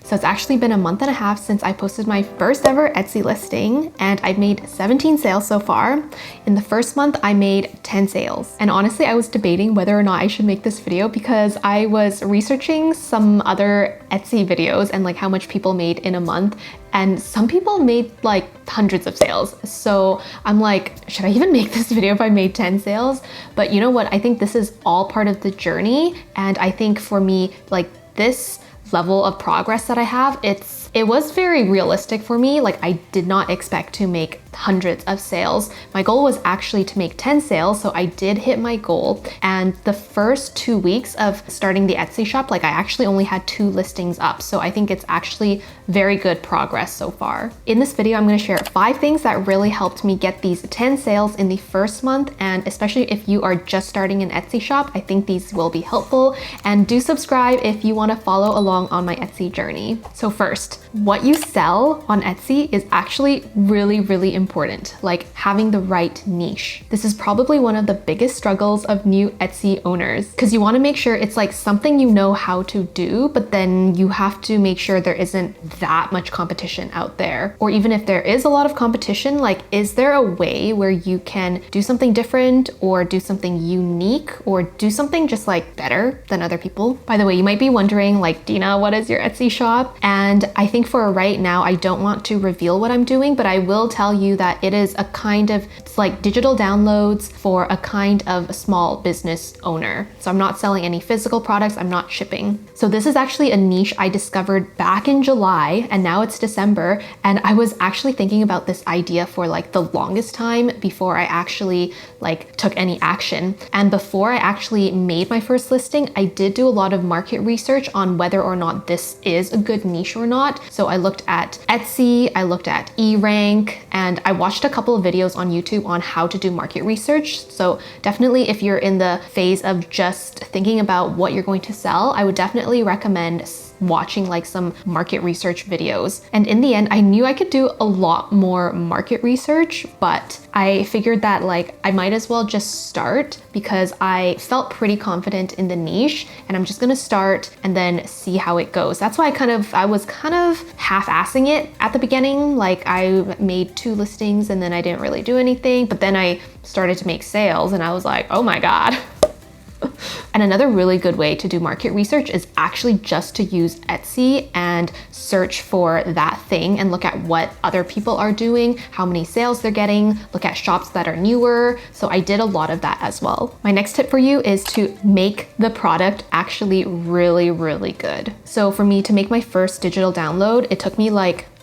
So it's actually been a month and a half since I posted my first ever Etsy listing, and I've made 17 sales so far. In the first month, I made 10 sales. And honestly, I was debating whether or not I should make this video because I was researching some other Etsy videos and like how much people made in a month. And some people made like hundreds of sales. So I'm like, should I even make this video if I made 10 sales? But you know what? I think this is all part of the journey. And I think for me, like this level of progress that I have, it was very realistic for me. Like I did not expect to make hundreds of sales. My goal was actually to make 10 sales, so I did hit my goal. And the first 2 weeks of starting the Etsy shop, like I actually only had 2 listings up. So I think it's actually very good progress so far. In this video, I'm going to share 5 things that really helped me get these 10 sales in the first month. And especially if you are just starting an Etsy shop, I think these will be helpful. And do subscribe if you want to follow along on my Etsy journey. So first, what you sell on Etsy is actually really, really important, like having the right niche. This is probably one of the biggest struggles of new Etsy owners because you want to make sure it's like something you know how to do, but then you have to make sure there isn't that much competition out there. Or even if there is a lot of competition, like is there a way where you can do something different or do something unique or do something just like better than other people? By the way, you might be wondering like, Dina, what is your Etsy shop? And I think for right now, I don't want to reveal what I'm doing, but I will tell you that it is a kind of, it's like digital downloads for a kind of small business owner. So I'm not selling any physical products, I'm not shipping. So this is actually a niche I discovered back in July and now it's December. And I was actually thinking about this idea for like the longest time before I actually like took any action. And before I actually made my first listing, I did do a lot of market research on whether or not this is a good niche or not. So I looked at Etsy, I looked at eRank, and I watched a couple of videos on YouTube on how to do market research. So definitely if you're in the phase of just thinking about what you're going to sell, I would definitely recommend watching like some market research videos. And in the end, I knew I could do a lot more market research, but I figured that like I might as well just start because I felt pretty confident in the niche and I'm just gonna start and then see how it goes. That's why I was kind of half-assing it at the beginning. Like I made 2 listings and then I didn't really do anything, but then I started to make sales and I was like, oh my God. And another really good way to do market research is actually just to use Etsy and search for that thing and look at what other people are doing, how many sales they're getting, look at shops that are newer. So I did a lot of that as well. My next tip for you is to make the product actually really, really good. So for me to make my first digital download, it took me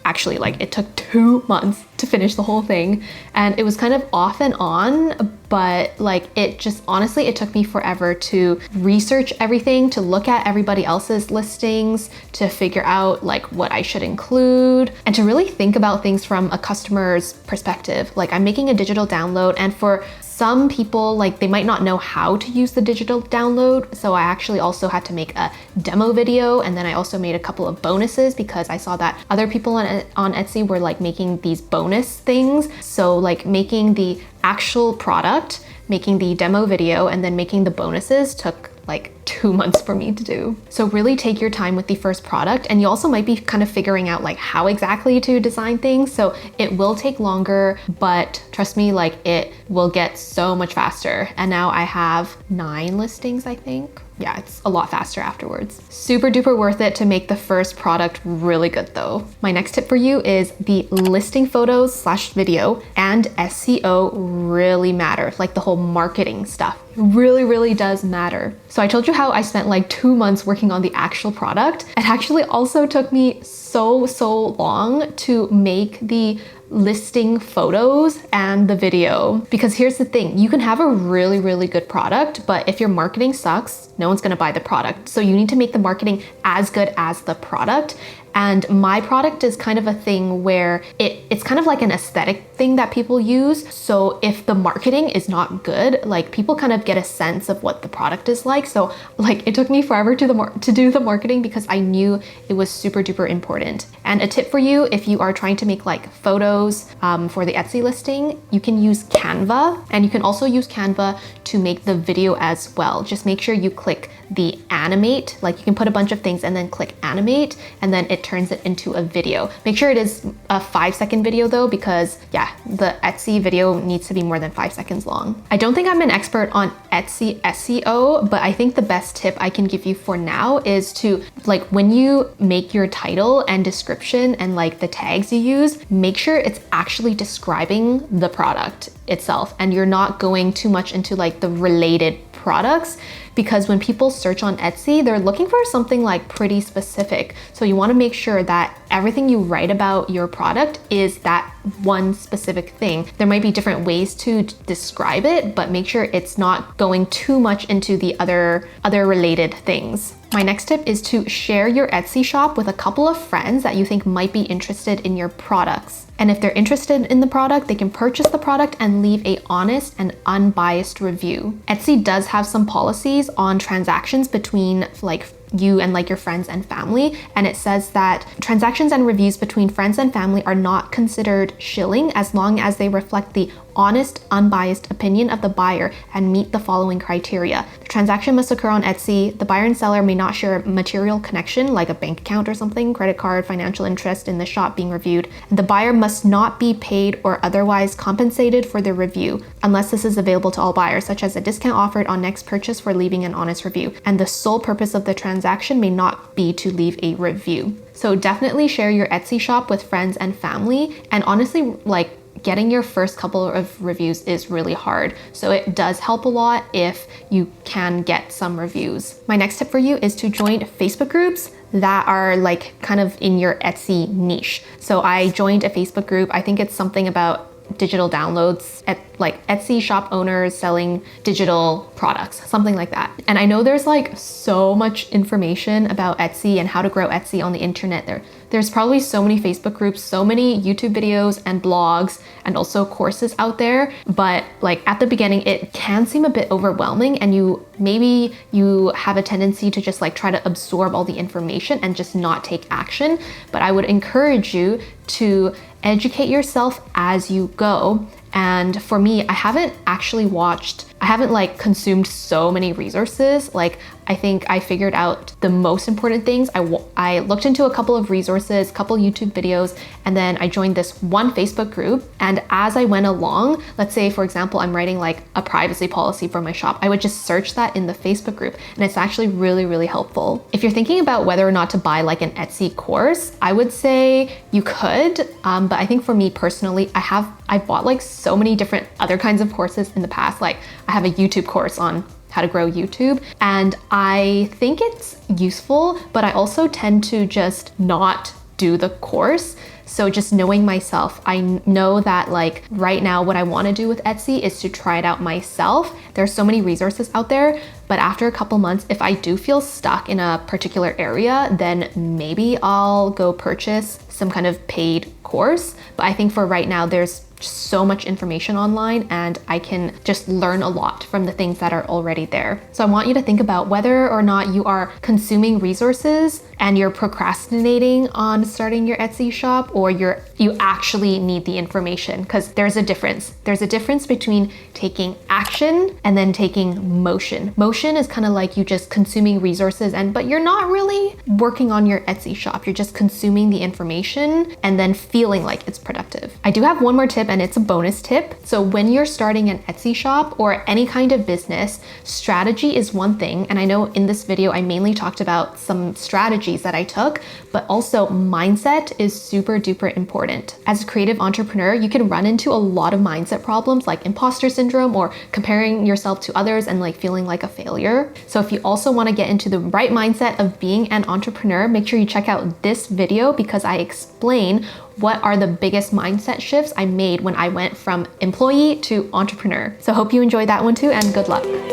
it took 2 months to finish the whole thing. And it was kind of off and on, but like it just honestly, it took me forever to research everything, to look at everybody else's listings, to figure out like what I should include, and to really think about things from a customer's perspective. Like I'm making a digital download, and for some people, like they might not know how to use the digital download. So I actually also had to make a demo video. And then I also made a couple of bonuses because I saw that other people on Etsy were like making these bonus things. So like making the actual product, making the demo video, and then making the bonuses took like 2 months for me to do. So really take your time with the first product, and you also might be kind of figuring out like how exactly to design things. So it will take longer, but trust me, like it will get so much faster. And now I have 9 listings, I think. Yeah, it's a lot faster afterwards. Super duper worth it to make the first product really good though. My next tip for you is the listing photos / video and SEO really matter. Like the whole marketing stuff really, really does matter. So I told you how I spent like 2 months working on the actual product. It actually also took me so long to make the listing photos and the video. Because here's the thing, you can have a really, really good product, but if your marketing sucks, no one's gonna buy the product. So you need to make the marketing as good as the product. And my product is kind of a thing where it's kind of like an aesthetic thing that people use. So if the marketing is not good, like people kind of get a sense of what the product is like. So like it took me forever to do the marketing because I knew it was super duper important. And a tip for you, if you are trying to make like photos for the Etsy listing, you can use Canva, and you can also use Canva to make the video as well. Just make sure you click the animate, like you can put a bunch of things and then click animate, and then it it turns it into a video. Make sure it is a 5-second video though, because yeah, the Etsy video needs to be more than 5 seconds long. I don't think I'm an expert on Etsy SEO, but I think the best tip I can give you for now is to, like, when you make your title and description and like the tags you use, make sure it's actually describing the product itself and you're not going too much into like the related products, because when people search on Etsy, they're looking for something like pretty specific. So you want to make sure that everything you write about your product is that one specific thing. There might be different ways to describe it, but make sure it's not going too much into the other related things. My next tip is to share your Etsy shop with a couple of friends that you think might be interested in your products. And if they're interested in the product, they can purchase the product and leave an honest and unbiased review. Etsy does have some policies on transactions between like you and like your friends and family, and it says that transactions and reviews between friends and family are not considered shilling as long as they reflect the honest, unbiased opinion of the buyer and meet the following criteria. The transaction must occur on Etsy. The buyer and seller may not share a material connection like a bank account or something, credit card, financial interest in the shop being reviewed. And the buyer must not be paid or otherwise compensated for the review unless this is available to all buyers, such as a discount offered on next purchase for leaving an honest review. And the sole purpose of the transaction may not be to leave a review. So definitely share your Etsy shop with friends and family. And honestly, like, getting your first couple of reviews is really hard. So it does help a lot if you can get some reviews. My next tip for you is to join Facebook groups that are like kind of in your Etsy niche. So I joined a Facebook group. I think it's something about digital downloads at like Etsy shop owners selling digital products, something like that. And I know there's like so much information about Etsy and how to grow Etsy on the internet. There's probably so many Facebook groups, so many YouTube videos and blogs, and also courses out there. But like at the beginning, it can seem a bit overwhelming, and maybe you have a tendency to just like try to absorb all the information and just not take action. But I would encourage you to educate yourself as you go. And for me, I haven't like consumed so many resources. Like, I think I figured out the most important things. I looked into a couple of resources, couple YouTube videos, and then I joined this one Facebook group. And as I went along, let's say, for example, I'm writing like a privacy policy for my shop, I would just search that in the Facebook group. And it's actually really, really helpful. If you're thinking about whether or not to buy like an Etsy course, I would say you could. But I think for me personally, I bought like so many different other kinds of courses in the past. Like I have a YouTube course on how to grow YouTube, and I think it's useful, but I also tend to just not do the course. So just knowing myself, I know that like right now what I want to do with Etsy is to try it out myself. There's so many resources out there, but after a couple months, if I do feel stuck in a particular area, then maybe I'll go purchase some kind of paid course. But I think for right now, there's so much information online and I can just learn a lot from the things that are already there. So I want you to think about whether or not you are consuming resources and you're procrastinating on starting your Etsy shop, or you actually need the information, because there's a difference. There's a difference between taking action and then taking motion. Motion is kind of like you just consuming resources but you're not really working on your Etsy shop. You're just consuming the information and then feeling like it's productive. I do have one more tip, and it's a bonus tip. So when you're starting an Etsy shop or any kind of business, strategy is one thing. And I know in this video, I mainly talked about some strategies that I took, but also mindset is super duper important. As a creative entrepreneur, you can run into a lot of mindset problems like imposter syndrome or comparing yourself to others and like feeling like a failure. So if you also want to get into the right mindset of being an entrepreneur, make sure you check out this video, because I explain what are the biggest mindset shifts I made when I went from employee to entrepreneur. So hope you enjoyed that one too, and good luck.